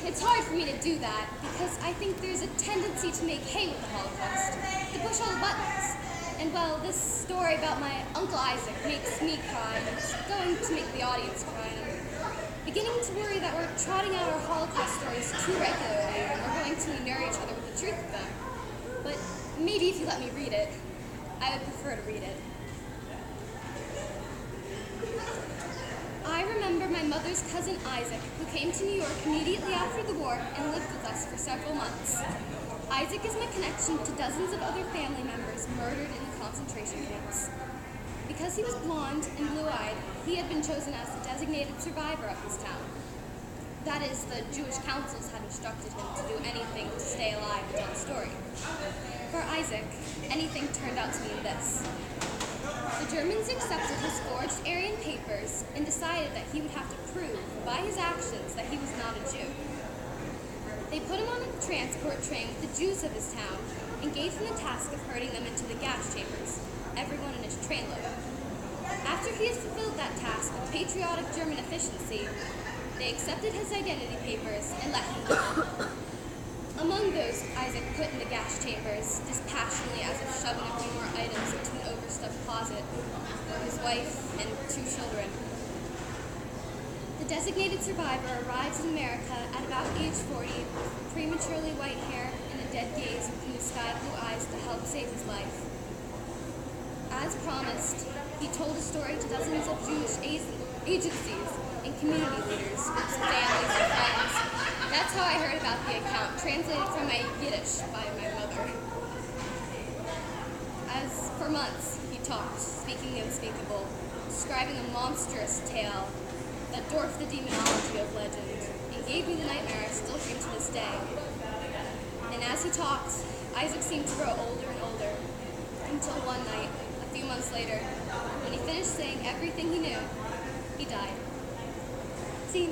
It's hard for me to do that because I think there's a tendency to make hay with the Holocaust, to push all the buttons. And well, this story about my Uncle Isaac makes me cry, and it's going to make the audience cry. And I'm beginning to worry that we're trotting out our Holocaust stories too regularly, and we're going to inure each other with the truth of them. But maybe if you let me read it, I would prefer to read it. I remember my mother's cousin Isaac, who came to New York immediately after the war and lived with us for several months. Isaac is my connection to dozens of other family members murdered in the concentration camps. Because he was blonde and blue-eyed, he had been chosen as the designated survivor of his town. That is, the Jewish councils had instructed him to do anything to stay alive and tell the story. For Isaac, anything turned out to mean this. The Germans accepted his forged Aryan papers and decided that he would have to prove by his actions that he was not a Jew. They put him on a transport train with the Jews of his town and gave him the task of herding them into the gas chambers, everyone in his trainload. After he had fulfilled that task with patriotic German efficiency, they accepted his identity papers and let him go. Among those Isaac put in the gas chambers, dispassionately as if shoving a few more items into an overstuffed closet, were his wife and 2 children. The designated survivor arrives in America at about age 40, with prematurely white hair and a dead gaze in his sky blue eyes to help save his life. As promised, he told a story to dozens of Jewish agencies and community leaders, groups of families and friends. That's how I heard about the account, translated from my Yiddish by my mother. As for months, he talked, speaking the unspeakable, describing a monstrous tale that dwarfed the demonology of legend, and gave me the nightmare I still dream to this day. And as he talked, Isaac seemed to grow older and older, until one night, a few months later, when he finished saying everything he knew, he died. See,